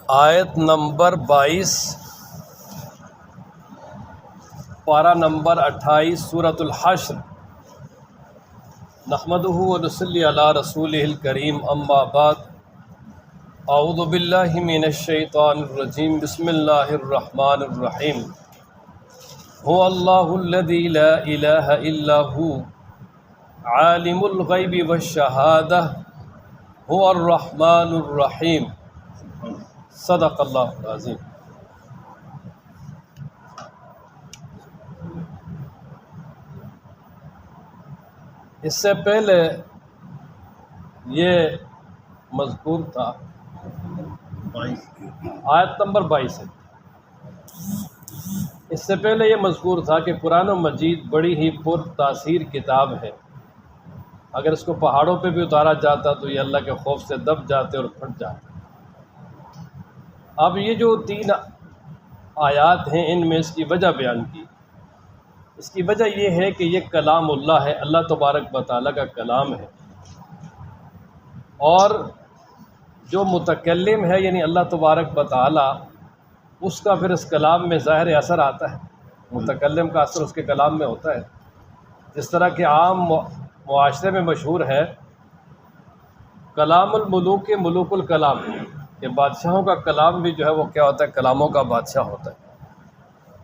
آیت نمبر 22 پارہ نمبر 28 سورۃ الحشر۔ نحمدہ ونصلی علی رسولہ الکریم، اما بعد، اعوذ باللہ من الشیطان الرجیم، بسم اللہ الرحمن الرحیم۔ هو اللہ الذی لا الہ الا هو عالم الغیب والشہادہ هو الرحمن الرحیم۔ صدق اللہ العظیم۔ اس سے پہلے یہ مذکور تھا آیت نمبر 22 ہے۔ اس سے پہلے یہ مذکور تھا کہ قرآن مجید بڑی ہی پر تاثیر کتاب ہے۔ اگر اس کو پہاڑوں پہ بھی اتارا جاتا تو یہ اللہ کے خوف سے دب جاتے اور پھٹ جاتے۔ اب یہ جو 3 آیات ہیں، ان میں اس کی وجہ بیان کی۔ اس کی وجہ یہ ہے کہ یہ کلام اللہ ہے، اللہ تبارک و تعالیٰ کا کلام ہے، اور جو متکلم ہے یعنی اللہ تبارک و تعالیٰ، اس کا پھر اس کلام میں ظاہر اثر آتا ہے۔ متکلم کا اثر اس کے کلام میں ہوتا ہے۔ جس طرح کہ عام معاشرے میں مشہور ہے کلام الملوک ملوک الکلام، کہ بادشاہوں کا کلام بھی جو ہے وہ کیا ہوتا ہے، کلاموں کا بادشاہ ہوتا ہے۔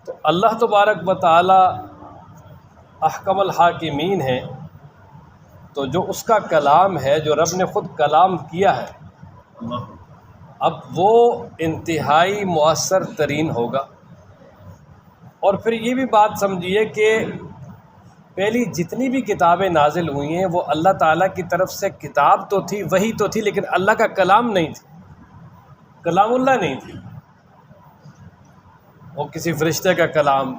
تو اللہ تبارک و تعالیٰ احکم الحاکمین ہیں، تو جو اس کا کلام ہے، جو رب نے خود کلام کیا ہے، اب وہ انتہائی مؤثر ترین ہوگا۔ اور پھر یہ بھی بات سمجھیے کہ پہلی جتنی بھی کتابیں نازل ہوئی ہیں وہ اللہ تعالیٰ کی طرف سے کتاب تو تھی، وحی تو تھی، لیکن اللہ کا کلام نہیں تھی، کلام اللہ نہیں تھی۔ وہ کسی فرشتے کا کلام،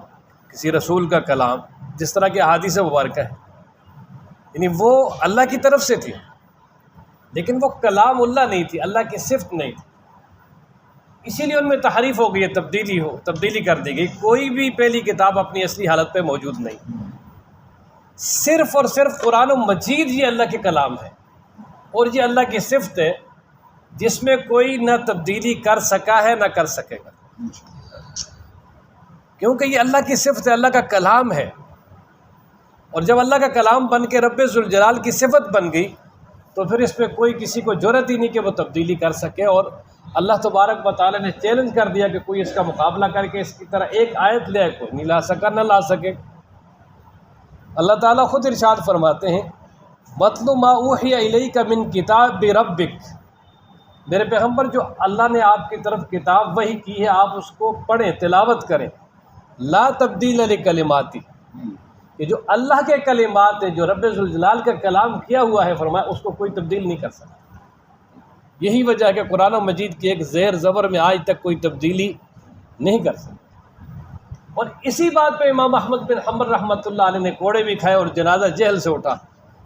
کسی رسول کا کلام، جس طرح کی احادیث مبارکہ ہے، یعنی وہ اللہ کی طرف سے تھی، لیکن وہ کلام اللہ نہیں تھی، اللہ کی صفت نہیں تھی۔ اسی لیے ان میں تحریف ہو گئی ہے، تبدیلی کر دی گئی۔ کوئی بھی پہلی کتاب اپنی اصلی حالت پہ موجود نہیں، صرف اور صرف قرآن مجید یہ اللہ کے کلام ہے، اور یہ اللہ کی صفت ہے جس میں کوئی نہ تبدیلی کر سکا ہے نہ کر سکے گا، کیونکہ یہ اللہ کی صفت ہے، اللہ کا کلام ہے۔ اور جب اللہ کا کلام بن کے رب ذوالجلال کی صفت بن گئی تو پھر اس پہ کوئی کسی کو جرأت ہی نہیں کہ وہ تبدیلی کر سکے۔ اور اللہ تبارک و تعالیٰ نے چیلنج کر دیا کہ کوئی اس کا مقابلہ کر کے اس کی طرح ایک آیت لے، کوئی نہیں لا سکا، نہ لا سکے۔ اللہ تعالیٰ خود ارشاد فرماتے ہیں، وَاتْلُ مَا أُوحِيَ إِلَيْكَ مِن كِتَابِ رَبِّكَ، میرے پیغمبر جو اللہ نے آپ کی طرف کتاب وحی کی ہے، آپ اس کو پڑھیں، تلاوت کریں۔ لا تبدیل لکلماتی، کہ جو اللہ کے کلمات ہیں، جو رب ذوالجلال کا کلام کیا ہوا ہے، فرمایا اس کو کوئی تبدیل نہیں کر سکتا۔ یہی وجہ ہے کہ قرآن مجید کی ایک زیر زبر میں آج تک کوئی تبدیلی نہیں کر سکتا۔ اور اسی بات پہ امام احمد بن حنبل رحمۃ اللہ علیہ نے کوڑے بھی کھائے اور جنازہ جہل سے اٹھا۔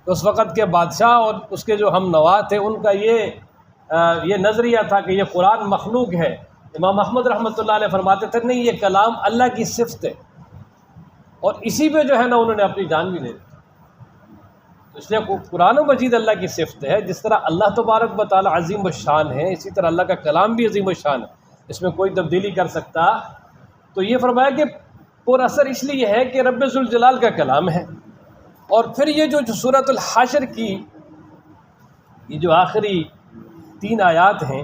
تو اس وقت کے بادشاہ اور اس کے جو ہم نوا تھے، ان کا یہ نظریہ تھا کہ یہ قرآن مخلوق ہے۔ امام احمد رحمۃ اللہ علیہ فرماتے تھے نہیں، یہ کلام اللہ کی صفت ہے، اور اسی پہ جو ہے نا انہوں نے اپنی جان بھی دے دی۔ تو اس لیے قرآن مجید اللہ کی صفت ہے۔ جس طرح اللہ تبارک و تعالیٰ عظیم الشان ہے، اسی طرح اللہ کا کلام بھی عظیم الشان ہے، اس میں کوئی تبدیلی کر سکتا۔ تو یہ فرمایا کہ پر اثر اس لیے ہے کہ رب ذوالجلال کا کلام ہے۔ اور پھر یہ جو سورۃ الحشر کی یہ جو آخری 3 آیات ہیں،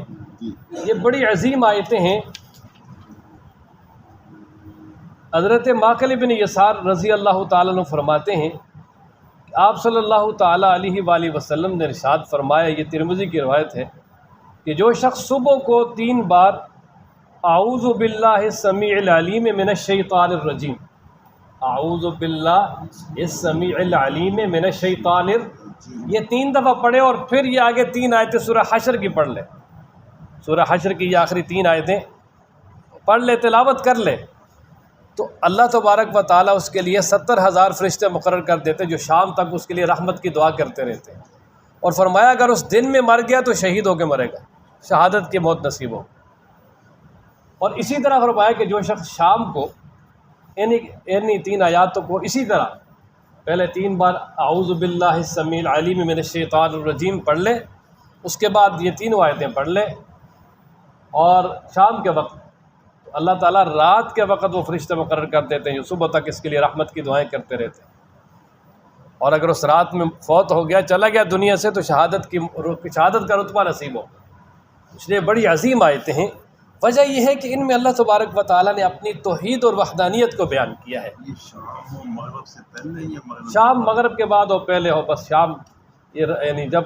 یہ بڑی عظیم آیتیں ہیں۔ حضرت معقل بن یسار رضی اللہ تعالیٰ عنہ فرماتے ہیں کہ آپ صلی اللہ تعالیٰ علیہ وآلہ وسلم نے ارشاد فرمایا، یہ ترمذی کی روایت ہے، کہ جو شخص صبح کو 3 بار اعوذ باللہ السمیع العلیم من الشیطان الرجیم، اعوذ باللہ السمیع العلیم من الشیطان یہ 3 دفعہ پڑھے، اور پھر یہ آگے 3 آیتیں سورہ حشر کی پڑھ لے، سورہ حشر کی یہ آخری 3 آیتیں پڑھ لے، تلاوت کر لے، تو اللہ تبارک و تعالیٰ اس کے لیے 70,000 فرشتے مقرر کر دیتے جو شام تک اس کے لیے رحمت کی دعا کرتے رہتے ہیں۔ اور فرمایا اگر اس دن میں مر گیا تو شہید ہو کے مرے گا، شہادت کی موت نصیب ہو۔ اور اسی طرح فرمایا کہ جو شخص شام کو انہی 3 آیاتوں کو اسی طرح پہلے 3 بار اعوذ باللہ السمیع العلیم من الشیطان الرجیم پڑھ لے، اس کے بعد یہ 3 آیتیں پڑھ لے، اور شام کے وقت تو اللہ تعالیٰ رات کے وقت وہ فرشتے مقرر کر دیتے ہیں جو صبح تک اس کے لیے رحمت کی دعائیں کرتے رہتے ہیں، اور اگر اس رات میں فوت ہو گیا، چلا گیا دنیا سے، تو شہادت کا رتبہ نصیب ہوگا۔ اس لیے بڑی عظیم آیتیں ہیں۔ وجہ یہ ہے کہ ان میں اللہ تبارک و تعالیٰ نے اپنی توحید اور وحدانیت کو بیان کیا ہے۔ یہ شام و مغرب سے پہلے یا مغرب؟ شام مغرب کے بعد ہو پہلے ہو، بس شام یعنی جب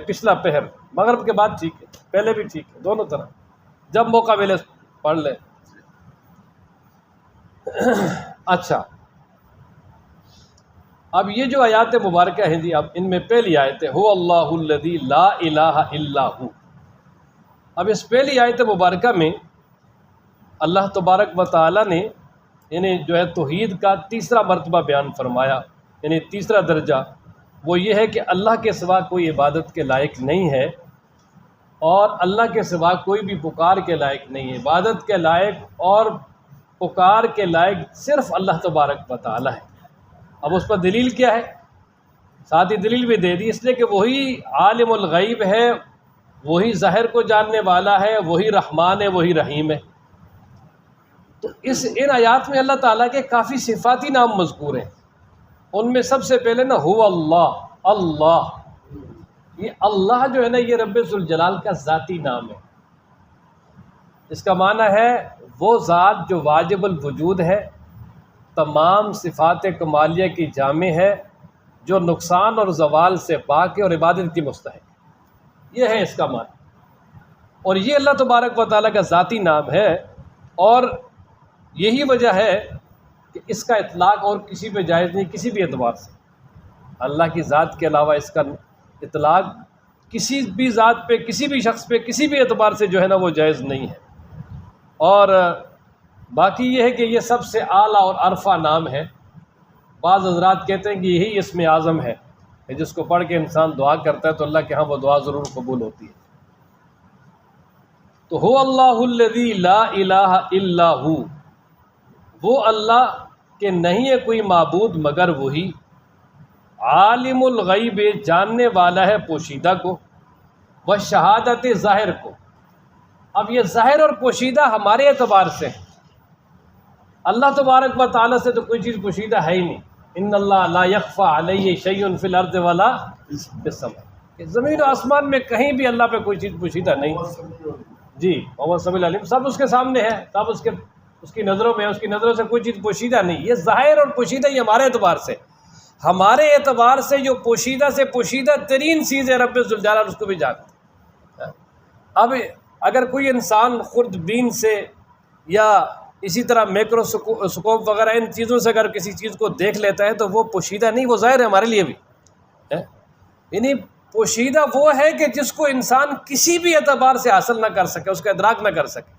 پچھلا پہر، مغرب کے بعد ٹھیک ہے، پہلے بھی ٹھیک ہے، دونوں طرح جب موقع ملے پڑھ لیں۔ اچھا، اب یہ جو آیات مبارکہ ہیں جی، اب ان میں پہلی آیت ہے هو اللہ الذی لا الہ الا ہو۔ اب اس پہلی آیت مبارکہ میں اللہ تبارک و تعالیٰ نے یعنی جو ہے توحید کا تیسرا مرتبہ بیان فرمایا، یعنی تیسرا درجہ وہ یہ ہے کہ اللہ کے سوا کوئی عبادت کے لائق نہیں ہے، اور اللہ کے سوا کوئی بھی پکار کے لائق نہیں ہے۔ عبادت کے لائق اور پکار کے لائق صرف اللہ تبارک و تعالیٰ ہے۔ اب اس پر دلیل کیا ہے؟ ساتھ ہی دلیل بھی دے دی، اس لیے کہ وہی عالم الغیب ہے، وہی ظاہر کو جاننے والا ہے، وہی رحمان ہے، وہی رحیم ہے۔ تو ان آیات میں اللہ تعالیٰ کے کافی صفاتی نام مذکور ہیں۔ ان میں سب سے پہلے نا هو اللہ، اللہ، یہ اللہ جو ہے نا یہ رب ذوالجلال کا ذاتی نام ہے۔ اس کا معنی ہے وہ ذات جو واجب الوجود ہے، تمام صفات کمالیہ کی جامع ہے، جو نقصان اور زوال سے پاک ہے اور عبادت کی مستحق، یہ ہے اس کا معنی۔ اور یہ اللہ تبارک و تعالیٰ کا ذاتی نام ہے، اور یہی وجہ ہے کہ اس کا اطلاق اور کسی پہ جائز نہیں، کسی بھی اعتبار سے۔ اللہ کی ذات کے علاوہ اس کا اطلاق کسی بھی ذات پہ، کسی بھی شخص پہ، کسی بھی اعتبار سے جو ہے نا وہ جائز نہیں ہے۔ اور باقی یہ ہے کہ یہ سب سے اعلیٰ اور عرفہ نام ہے۔ بعض حضرات کہتے ہیں کہ یہی اسم اعظم ہے کہ جس کو پڑھ کے انسان دعا کرتا ہے تو اللہ کے ہاں وہ دعا ضرور قبول ہوتی ہے۔ تو هو اللہ الذی لا الہ الا ہو، وہ اللہ کہ نہیں ہے کوئی معبود مگر وہی، عالم الغیب جاننے والا ہے پوشیدہ کو، والشہادت ظاہر کو۔ اب یہ ظاہر اور پوشیدہ ہمارے اعتبار سے ہے، اللہ تبارک و تعالیٰ سے تو کوئی چیز پوشیدہ ہے ہی نہیں۔ ان اللہ لا یخفی علیہ شیء فی الارض ولا فی السماء، کہ زمین و آسمان میں کہیں بھی اللہ پہ کوئی چیز پوشیدہ نہیں۔ جی، وہ سب العلیم، سب اس کے سامنے ہے، سب اس کی نظروں میں ہے، اس کی نظروں سے کوئی چیز پوشیدہ نہیں۔ یہ ظاہر اور پوشیدہ یہ ہمارے اعتبار سے، ہمارے اعتبار سے جو پوشیدہ سے پوشیدہ ترین چیز ہے رب ذوالجلال، اس کو بھی جانتے ہیں۔ اب اگر کوئی انسان خرد بین سے یا اسی طرح میکروسکوپ وغیرہ ان چیزوں سے اگر کسی چیز کو دیکھ لیتا ہے تو وہ پوشیدہ نہیں، وہ ظاہر ہے ہمارے لیے بھی۔ یعنی پوشیدہ وہ ہے کہ جس کو انسان کسی بھی اعتبار سے حاصل نہ کر سکے، اس کا ادراک نہ کر سکے۔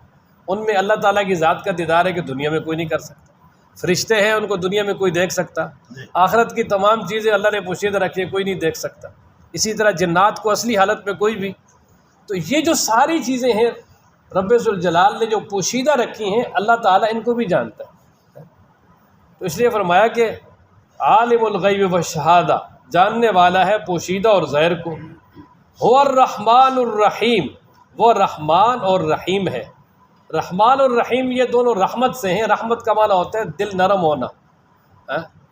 ان میں اللہ تعالیٰ کی ذات کا دیدار ہے کہ دنیا میں کوئی نہیں کر سکتا، فرشتے ہیں ان کو دنیا میں کوئی دیکھ سکتا، آخرت کی تمام چیزیں اللہ نے پوشیدہ رکھی ہے، کوئی نہیں دیکھ سکتا، اسی طرح جنات کو اصلی حالت میں کوئی بھی۔ تو یہ جو ساری چیزیں ہیں رب ذوالجلال نے جو پوشیدہ رکھی ہیں، اللہ تعالیٰ ان کو بھی جانتا ہے۔ تو اس لیے فرمایا کہ عالم الغیب والشہادہ، جاننے والا ہے پوشیدہ اور ظاہر کو۔ هو الرحمن الرحیم، وہ رحمان اور رحیم ہے۔ رحمان اور رحیم یہ دونوں رحمت سے ہیں، رحمت کا معنی ہوتا ہے دل نرم ہونا۔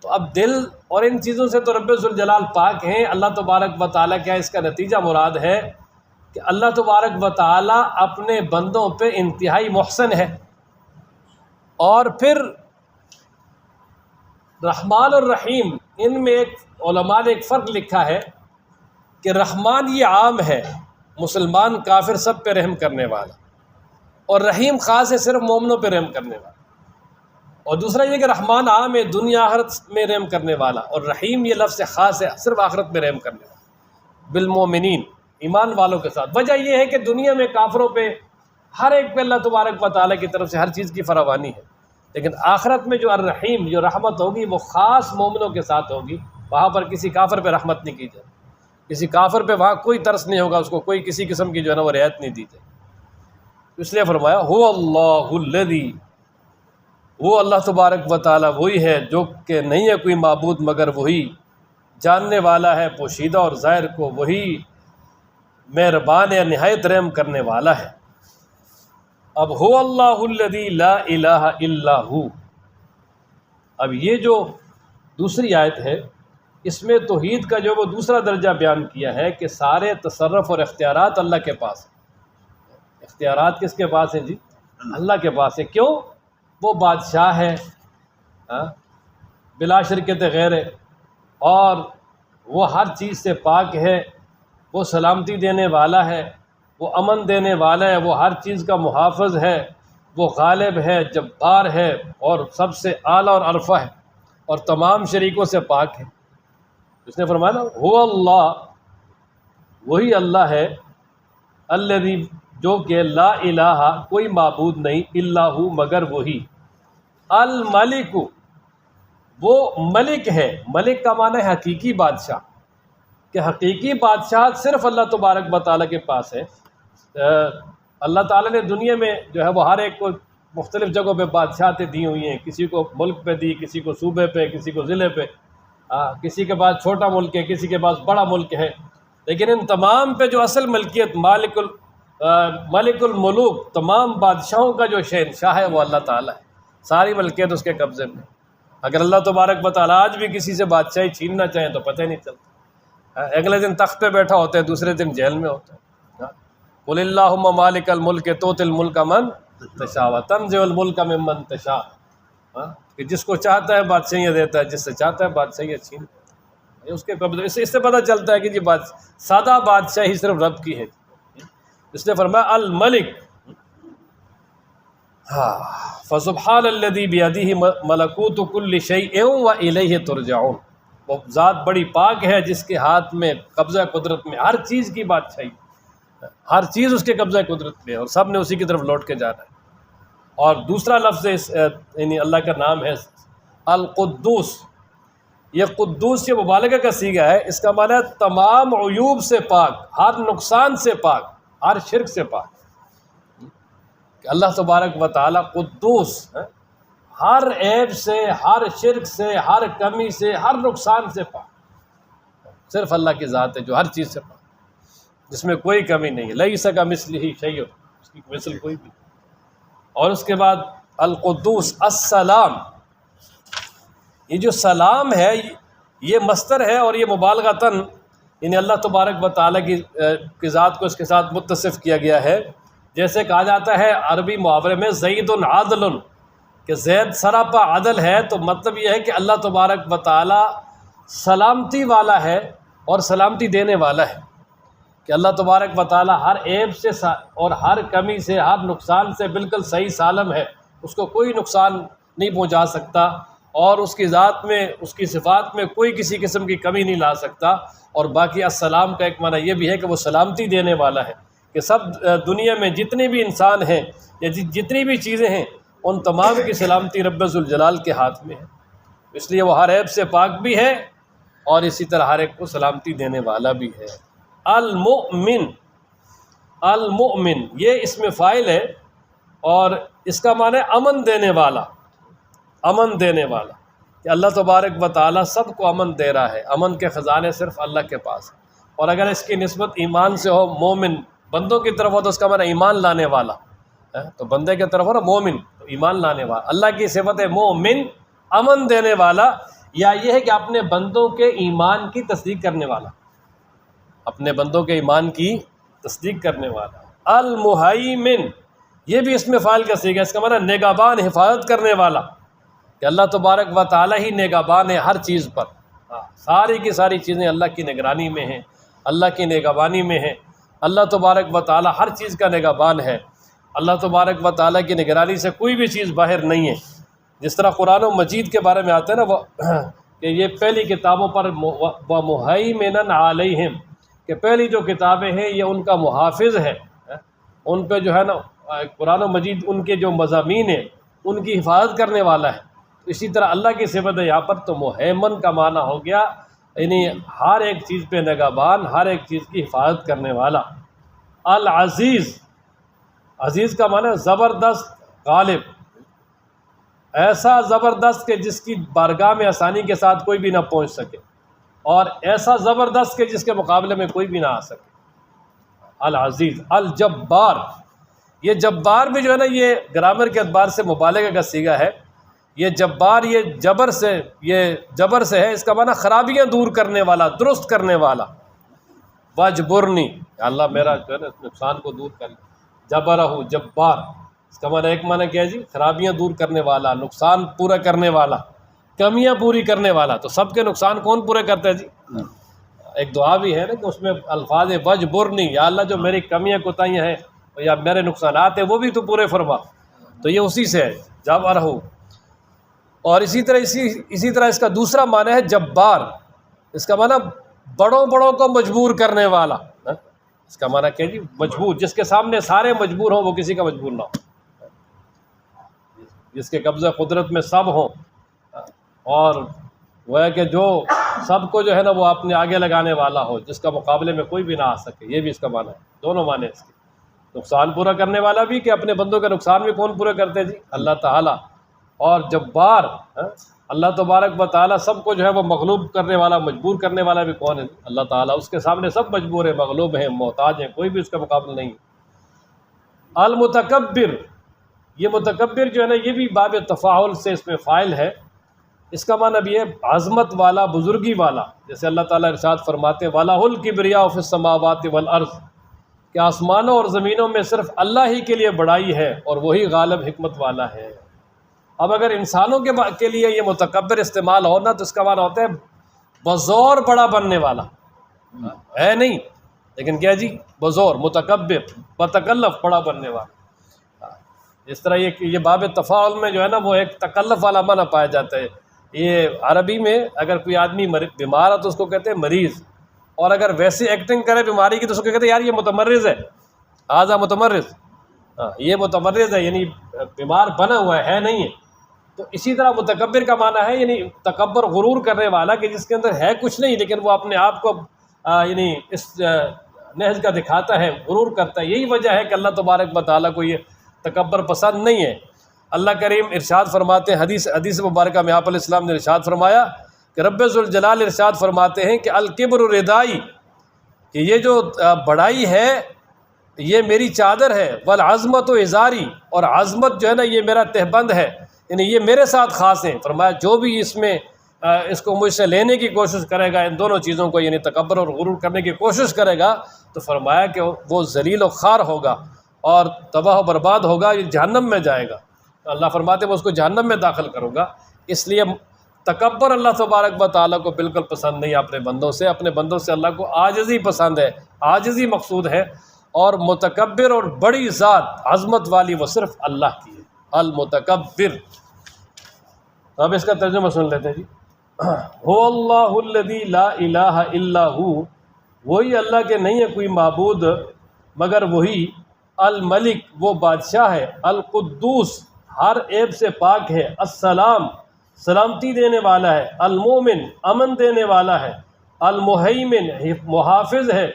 تو اب دل اور ان چیزوں سے تو رب ذوالجلال پاک ہیں۔ اللہ تبارک و تعالیٰ کیا اس کا نتیجہ مراد ہے کہ اللہ تبارک و تعالیٰ اپنے بندوں پہ انتہائی محسن ہے۔ اور پھر رحمان اور رحیم، ان میں ایک علماء نے ایک فرق لکھا ہے کہ رحمان یہ عام ہے، مسلمان کافر سب پہ رحم کرنے والا، اور رحیم خاص ہے، صرف مومنوں پہ رحم کرنے والا۔ اور دوسرا یہ کہ رحمان عام ہے، دنیا آخرت میں رحم کرنے والا، اور رحیم یہ لفظ خاص ہے، صرف آخرت میں رحم کرنے والا، بالمومنین، ایمان والوں کے ساتھ۔ وجہ یہ ہے کہ دنیا میں کافروں پہ ہر ایک پہ اللہ تبارک و تعالیٰ کی طرف سے ہر چیز کی فراوانی ہے، لیکن آخرت میں جو الرحیم، جو رحمت ہوگی وہ خاص مومنوں کے ساتھ ہوگی، وہاں پر کسی کافر پہ رحمت نہیں کی جائے، کسی کافر پہ وہاں کوئی ترس نہیں ہوگا، اس کو کوئی کسی قسم کی جو ہے نا وہ رعایت نہیں دی جائے۔ اس لیے فرمایا هو اللہ الذی، وہ اللہ تبارک و تعالیٰ وہی ہے جو کہ نہیں ہے کوئی معبود مگر وہی، جاننے والا ہے پوشیدہ اور ظاہر کو، وہی مہربان ہے، نہایت رحم کرنے والا ہے۔ اب هو اللہ الذی لا الہ الا ہو، اب یہ جو دوسری آیت ہے اس میں توحید کا جو وہ دوسرا درجہ بیان کیا ہے کہ سارے تصرف اور اختیارات اللہ کے پاس ہیں۔ اختیارات کس کے پاس ہیں جی؟ اللہ کے پاس ہے۔ کیوں؟ وہ بادشاہ ہے بلا شرکت غیر، اور وہ ہر چیز سے پاک ہے، وہ سلامتی دینے والا ہے، وہ امن دینے والا ہے، وہ ہر چیز کا محافظ ہے، وہ غالب ہے، جبار ہے، اور سب سے اعلیٰ اور عرفہ ہے، اور تمام شریکوں سے پاک ہے۔ اس نے فرمایا نا هو اللہ، وہی اللہ ہے، الذی جو کہ لا الہ کوئی معبود نہیں الا ہو مگر وہی، الملک وہ ملک ہے۔ ملک کا معنی ہے حقیقی بادشاہ، کہ حقیقی بادشاہ صرف اللہ تبارک و تعالیٰ کے پاس ہے۔ اللہ تعالیٰ نے دنیا میں جو ہے وہ ہر ایک کو مختلف جگہوں پہ بادشاہتیں دی ہوئی ہیں، کسی کو ملک پہ دی، کسی کو صوبے پہ، کسی کو ضلع پہ، کسی کے پاس چھوٹا ملک ہے، کسی کے پاس بڑا ملک ہے، لیکن ان تمام پہ جو اصل ملکیت ملک الملوک، تمام بادشاہوں کا جو شہنشاہ ہے وہ اللہ تعالیٰ ہے، ساری ملکیت اس کے قبضے میں۔ اگر اللہ تبارک و تعالیٰ آج بھی کسی سے بادشاہی چھیننا چاہیں تو پتہ نہیں چلتا، اگلے دن تخت پہ بیٹھا ہوتا ہے، دوسرے دن جیل میں ہوتا ہے۔ قل اللہم مالک الملک تؤتی الملک من تشاء وتنزع الملک ممن تشاء، کہ جس کو چاہتا ہے بادشاہیاں دیتا ہے، جس سے چاہتا ہے بادشاہیاں چھینتا ہے، اس کے قبضے۔ اس سے پتہ چلتا ہے کہ جی سادہ بادشاہی صرف رب کی ہے۔ اس نے فرمایا الملک، فسبحان الذی بیدہ ملکوت کل شیء والیہ ترجعون، وہ ذات بڑی پاک ہے جس کے ہاتھ میں قبضہ قدرت میں ہر چیز کی بادشاہی، ہر چیز اس کے قبضہ قدرت میں ہے، اور سب نے اسی کی طرف لوٹ کے جانا ہے۔ اور دوسرا لفظ یعنی اللہ کا نام ہے القدوس، یہ قدوس یہ مبالغہ کا صیغہ ہے، اس کا معنی ہے تمام عیوب سے پاک، ہر نقصان سے پاک، ہر شرک سے پاک، کہ اللہ تبارک و تعالیٰ قدوس، ہر عیب سے، ہر شرک سے، ہر کمی سے، ہر نقصان سے پاک۔ صرف اللہ کی ذات ہے جو ہر چیز سے پاک، جس میں کوئی کمی نہیں ہے، لیس کمثلہ شیء، اس کی مثل کوئی بھی۔ اور اس کے بعد القدوس السلام، یہ جو سلام ہے یہ مصدر ہے، اور یہ مبالغتاً یعنی اللہ تبارک و تعالیٰ کی ذات کو اس کے ساتھ متصف کیا گیا ہے۔ جیسے کہا جاتا ہے عربی محاورے میں زید عادل، کہ زید سراپا عدل ہے، تو مطلب یہ ہے کہ اللہ تبارک و تعالیٰ سلامتی والا ہے اور سلامتی دینے والا ہے، کہ اللہ تبارک و تعالیٰ ہر عیب سے اور ہر کمی سے، ہر نقصان سے بالکل صحیح سالم ہے، اس کو کوئی نقصان نہیں پہنچا سکتا، اور اس کی ذات میں، اس کی صفات میں کوئی کسی قسم کی کمی نہیں لا سکتا۔ اور باقی السلام کا ایک معنی یہ بھی ہے کہ وہ سلامتی دینے والا ہے، کہ سب دنیا میں جتنے بھی انسان ہیں یا جتنی بھی چیزیں ہیں ان تمام کی سلامتی رب ذوالجلال کے ہاتھ میں ہے، اس لیے وہ ہر عیب سے پاک بھی ہے اور اسی طرح ہر ایک کو سلامتی دینے والا بھی ہے۔ المؤمن، المؤمن یہ اسم فاعل ہے، اور اس کا معنی ہے امن دینے والا، امن دینے والا، کہ اللہ تبارک و تعالیٰ سب کو امن دے رہا ہے، امن کے خزانے صرف اللہ کے پاس ہیں۔ اور اگر اس کی نسبت ایمان سے ہو، مومن بندوں کی طرف ہو تو اس کا معنی ایمان لانے والا، تو بندے کی طرف ہو نا مومن تو ایمان لانے والا۔ اللہ کی صفت ہے مومن، امن دینے والا، یا یہ ہے کہ اپنے بندوں کے ایمان کی تصدیق کرنے والا، اپنے بندوں کے ایمان کی تصدیق کرنے والا۔ المہیمن یہ بھی اس میں فاعل کا صیغہ ہے، اس کا معنی نگہبان، حفاظت کرنے والا، کہ اللہ تبارک و تعالیٰ ہی نگہبان ہے ہر چیز پر، ساری کی ساری چیزیں اللہ کی نگرانی میں ہیں، اللہ کی نگہبانی میں ہیں، اللہ تبارک و تعالیٰ ہر چیز کا نگہبان ہے، اللہ تبارک و تعالیٰ کی نگرانی سے کوئی بھی چیز باہر نہیں ہے۔ جس طرح قرآن و مجید کے بارے میں آتا ہے نا وہ کہ یہ پہلی کتابوں پر وَمُهَيْمِنًا عَلَيْهِمْ، کہ پہلی جو کتابیں ہیں یہ ان کا محافظ ہے، ان پہ جو ہے نا قرآن و مجید ان کے جو مضامین ہیں ان کی حفاظت کرنے والا ہے۔ اسی طرح اللہ کی صفت ہے یہاں پر، تو مہیمن کا معنی ہو گیا یعنی ہر ایک چیز پہ نگہبان، ہر ایک چیز کی حفاظت کرنے والا۔ العزیز، عزیز کا معنی زبردست، غالب، ایسا زبردست کہ جس کی بارگاہ میں آسانی کے ساتھ کوئی بھی نہ پہنچ سکے، اور ایسا زبردست کہ جس کے مقابلے میں کوئی بھی نہ آ سکے۔ العزیز۔ الجبار یہ جبار بھی جو ہے نا یہ گرامر کے اعتبار سے مبالغہ کا صیغہ ہے. یہ جبار یہ جبر سے ہے. اس کا معنی خرابیاں دور کرنے والا، درست کرنے والا. واجبرنی، اللہ میرا جو ہے نا نقصان کو دور کر. جبرہ جبار، اس کا معنی ایک معنی کیا ہے جی؟ خرابیاں دور کرنے والا، نقصان پورا کرنے والا، کمیاں پوری کرنے والا. تو سب کے نقصان کون پورے کرتا ہے جی؟ ایک دعا بھی ہے نا کہ اس میں الفاظ وجبرنی، یا اللہ جو میری کمیاں کوتاہیاں ہیں یا میرے نقصانات ہیں وہ بھی تو پورے فرما. تو یہ اسی سے ہے جبرہ. اور اسی طرح اس کا دوسرا معنی ہے جبار. اس کا معنی بڑوں کو مجبور کرنے والا. اس کا معنی کیا جی؟ مجبور، جس کے سامنے سارے مجبور ہوں وہ کسی کا مجبور نہ ہو، جس کے قبضہ قدرت میں سب ہوں، اور وہ ہے کہ جو سب کو جو ہے نا وہ اپنے آگے لگانے والا ہو، جس کا مقابلے میں کوئی بھی نہ آ سکے. یہ بھی اس کا معنی ہے. دونوں معنی اس کے. نقصان پورا کرنے والا بھی، کہ اپنے بندوں کا نقصان بھی کون پورا کرتے جی؟ اللہ تعالیٰ. اور جبار، اللہ تبارک و تعالیٰ سب کو جو ہے وہ مغلوب کرنے والا، مجبور کرنے والا بھی کون ہے؟ اللہ تعالیٰ. اس کے سامنے سب مجبور ہیں، مغلوب ہیں، محتاج ہیں، کوئی بھی اس کا مقابلہ نہیں. المتکبر، یہ متکبر جو ہے نا یہ بھی باب تفاعل سے اس میں فاعل ہے. اس کا معنی بھی ہے عظمت والا، بزرگی والا. جیسے اللہ تعالیٰ ارشاد فرماتے وَلَهُ الْكِبْرِيَاءُ فِي السَّمَاوَاتِ وَالْأَرْضِ، کہ آسمانوں اور زمینوں میں صرف اللہ ہی کے لیے بڑائی ہے اور وہی غالب حکمت والا ہے. اب اگر انسانوں کے لیے یہ متکبر استعمال ہونا تو اس کا معنی ہوتا ہے بزور بڑا بننے والا ہے نہیں، لیکن کیا جی؟ بزور، متکبر، بتکلف، بڑا بننے والا. اس طرح یہ باب تفاعل میں جو ہے نا وہ ایک تکلف والا معنی پایا جاتا ہے. یہ عربی میں اگر کوئی آدمی بیمار ہے تو اس کو کہتے ہیں مریض، اور اگر ویسے ایکٹنگ کرے بیماری کی تو اس کو کہتے ہیں یار یہ متمرض ہے، آزا متمرض. یہ متمرض ہے، یعنی بیمار بنا ہوا ہے نہیں ہے. تو اسی طرح متکبر کا معنی ہے یعنی تکبر، غرور کرنے والا، کہ جس کے اندر ہے کچھ نہیں لیکن وہ اپنے آپ کو یعنی اس نہج کا دکھاتا ہے، غرور کرتا ہے. یہی وجہ ہے کہ اللہ تبارک و تعالیٰ کو یہ تکبر پسند نہیں ہے. اللہ کریم ارشاد فرماتے ہیں، حدیث مبارکہ میں آپ علیہ السلام نے ارشاد فرمایا کہ رب ذوالجلال ارشاد فرماتے ہیں کہ الکبر ردائی، کہ یہ جو بڑائی ہے یہ میری چادر ہے، والعظمت و ازاری، اور عظمت جو ہے نا یہ میرا تہبند ہے، یعنی یہ میرے ساتھ خاص ہیں. فرمایا جو بھی اس کو مجھ سے لینے کی کوشش کرے گا، ان دونوں چیزوں کو یعنی تکبر اور غرور کرنے کی کوشش کرے گا، تو فرمایا کہ وہ ذلیل و خوار ہوگا اور تباہ و برباد ہوگا، یہ جہنم میں جائے گا. اللہ فرماتے ہیں میں اس کو جہنم میں داخل کروں گا. اس لیے تکبر اللہ تبارک و تعالیٰ کو بالکل پسند نہیں ہے اپنے بندوں سے. اپنے بندوں سے اللہ کو عاجزی پسند ہے، عاجزی مقصود ہے. اور متکبر اور بڑی ذات عظمت والی وہ صرف اللہ کی ہے، المتکبر. اب اس کا ترجمہ سن لیتے ہیں جی. هو اللہ الذی لا الہ الا ہو، وہی اللہ کے نہیں ہے کوئی معبود مگر وہی. الملک، وہ بادشاہ ہے. القدوس، ہر عیب سے پاک ہے. السلام، سلامتی دینے والا ہے. المومن، امن دینے والا ہے. المہیمن، محافظ ہے.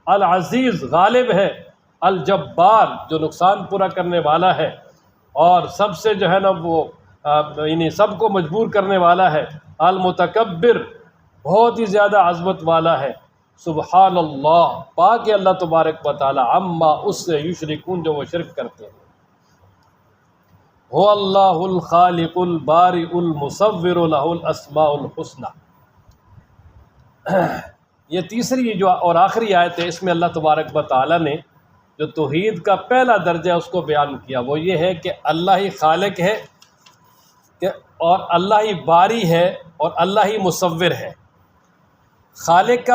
العزیز، غالب ہے. الجبار، جو نقصان پورا کرنے والا ہے اور سب سے جو ہے نا وہ یعنی سب کو مجبور کرنے والا ہے. المتکبر، بہت ہی زیادہ عظمت والا ہے. سبحان اللہ، پاک ہے اللہ تبارک و تعالی، عما اس سے یشرکون، جو وہ شرک کرتے ہیں. هو اللہ الخالق البارئ المصور له الاسماء الحسنى. یہ تیسری جو اور آخری آیت ہے، اس میں اللہ تبارک و تعالی نے جو توحید کا پہلا درجہ اس کو بیان کیا، وہ یہ ہے کہ اللہ ہی خالق ہے اور اللہ ہی باری ہے اور اللہ ہی مصور ہے. خالق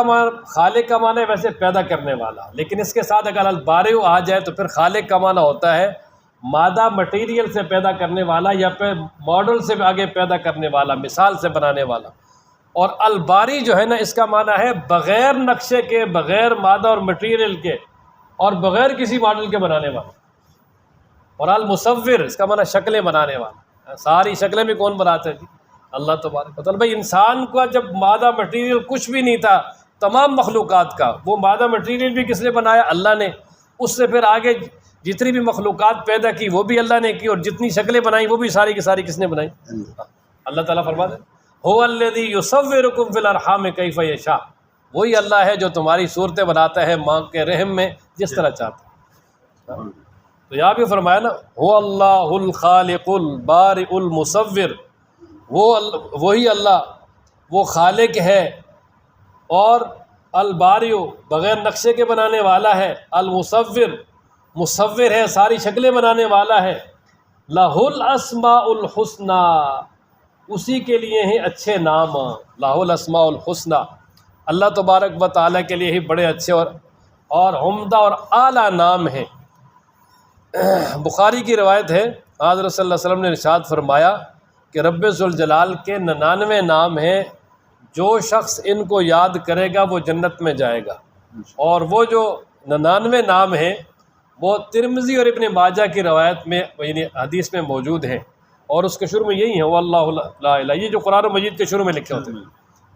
کا معنی ویسے پیدا کرنے والا، لیکن اس کے ساتھ اگر البارئ آ جائے تو پھر خالق کا معنی ہوتا ہے مادہ مٹیریل سے پیدا کرنے والا یا پھر ماڈل سے آگے پیدا کرنے والا، مثال سے بنانے والا. اور الباری جو ہے نا اس کا معنی ہے بغیر نقشے کے، بغیر مادہ اور مٹیریل کے اور بغیر کسی ماڈل کے بنانے والا. اور المصور اس کا معنی شکلیں بنانے والا. ساری شکلیں بھی کون بناتے ہیں جی؟ اللہ تبارک و تعالیٰ. بھائی انسان کا جب مادہ مٹیریل کچھ بھی نہیں تھا، تمام مخلوقات کا وہ مادہ مٹیریل بھی کس نے بنایا؟ اللہ نے. اس سے پھر آگے جتنی بھی مخلوقات پیدا کی وہ بھی اللہ نے کی، اور جتنی شکلیں بنائیں وہ بھی ساری کی ساری کس نے بنائی؟ اللہ تعالیٰ فرماتے ہیں هو الذی یصورکم فی الارحام کیف یشاء، وہی اللہ ہے جو تمہاری صورتیں بناتا ہے ماں کے رحم میں جس طرح چاہتا ہے. تو یہاں بھی فرمایا نا هو اللہ الخالق البارئ المصور، وہی اللہ وہ خالق ہے اور البارئ بغیر نقشے کے بنانے والا ہے، المصور مصور ہے، ساری شکلیں بنانے والا ہے، لہ الاسماء الحسنی اسی کے لیے ہیں اچھے نام، لہ الاسماء الحسنی اللہ تبارک و تعالیٰ کے لیے ہی بڑے اچھے اور عمدہ اور اعلیٰ نام ہیں۔ بخاری کی روایت ہے، حضرت صلی اللہ علیہ وسلم نے ارشاد فرمایا کہ رب ذوالجلال کے 99 نام ہیں، جو شخص ان کو یاد کرے گا وہ جنت میں جائے گا، اور وہ جو 99 نام ہیں وہ ترمذی اور ابن ماجہ کی روایت میں یعنی حدیث میں موجود ہیں، اور اس کے شروع میں یہی ہے واللہ لا الہ، یہ جو قرآن مجید کے شروع میں لکھے ہوتے ہیں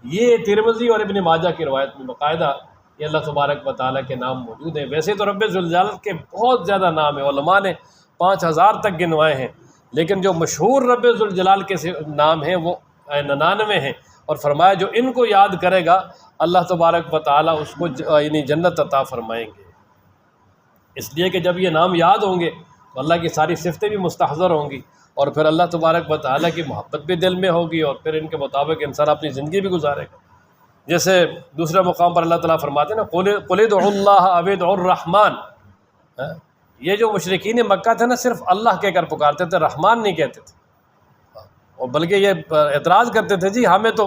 یہ ترمذی اور ابن ماجہ کی روایت میں باقاعدہ یہ اللہ تبارک و تعالیٰ کے نام موجود ہیں۔ ویسے تو رب ذوالجلال کے بہت زیادہ نام ہیں، علماء نے 5000 تک گنوائے ہیں، لیکن جو مشہور رب ذوالجلال کے نام ہیں وہ 99 ہیں، اور فرمایا جو ان کو یاد کرے گا اللہ تبارک و تعالیٰ اس کو یعنی جنت عطا فرمائیں گے۔ اس لیے کہ جب یہ نام یاد ہوں گے تو اللہ کی ساری صفتیں بھی مستحضر ہوں گی، اور پھر اللہ تبارک و تعالیٰ کی محبت بھی دل میں ہوگی، اور پھر ان کے مطابق انسان اپنی زندگی بھی گزارے گا۔ جیسے دوسرے مقام پر اللہ تعالیٰ فرماتے ہیں نا قل ادعوا اللہ او ادعوا الرحمن، یہ جو مشرکین مکہ تھے نا صرف اللہ کہہ کر پکارتے تھے، رحمان نہیں کہتے تھے، اور بلکہ یہ اعتراض کرتے تھے جی ہمیں تو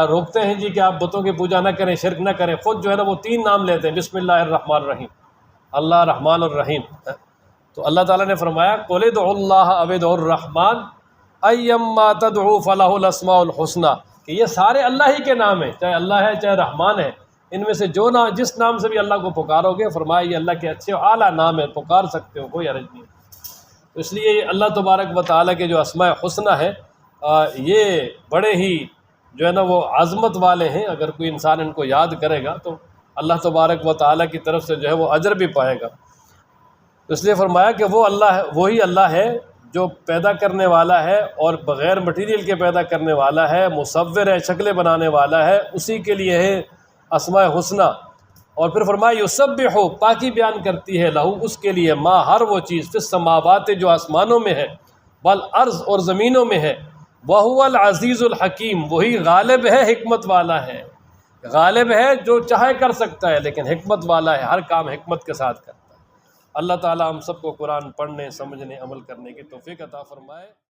روکتے ہیں جی کہ آپ بتوں کی پوجا نہ کریں، شرک نہ کریں، خود جو ہے نا وہ 3 نام لیتے ہیں، بسم اللہ الرحمن الرحیم، اللہ رحمان الرحیم۔ تو اللہ تعالیٰ نے فرمایا قل ادعوا اللہ او ادعوا الرحمن ایما تدعوا فلہ الاسماء الحسنی، کہ یہ سارے اللہ ہی کے نام ہیں، چاہے اللہ ہے چاہے رحمان ہے، ان میں سے جس نام سے بھی اللہ کو پکارو گے فرمایا یہ اللہ کے اچھے اعلیٰ نام ہے، پکار سکتے ہو، کوئی حرج نہیں۔ تو اس لیے اللہ تبارک و تعالیٰ کے جو اسماء حسنی ہے یہ بڑے ہی جو ہے نا وہ عظمت والے ہیں، اگر کوئی انسان ان کو یاد کرے گا تو اللہ تبارک و تعالیٰ کی طرف سے جو ہے وہ اجر بھی پائے گا۔ تو اس لیے فرمایا کہ وہ اللہ ہے، وہی اللہ ہے جو پیدا کرنے والا ہے اور بغیر مٹیریل کے پیدا کرنے والا ہے، مصور ہے، شکلیں بنانے والا ہے، اسی کے لیے ہے اسماء حسنی۔ اور پھر فرمایا یسبح، پاکی بیان کرتی ہے، لہو اس کے لیے، ما ہر وہ چیز، فی السماوات جو آسمانوں میں ہے، والارض اور زمینوں میں ہے، وہو العزیز الحکیم، وہی غالب ہے، حکمت والا ہے، غالب ہے جو چاہے کر سکتا ہے لیکن حکمت والا ہے، ہر کام حکمت کے ساتھ کرتا ہے۔ اللہ تعالی ہم سب کو قرآن پڑھنے، سمجھنے، عمل کرنے کی توفیق عطا فرمائے۔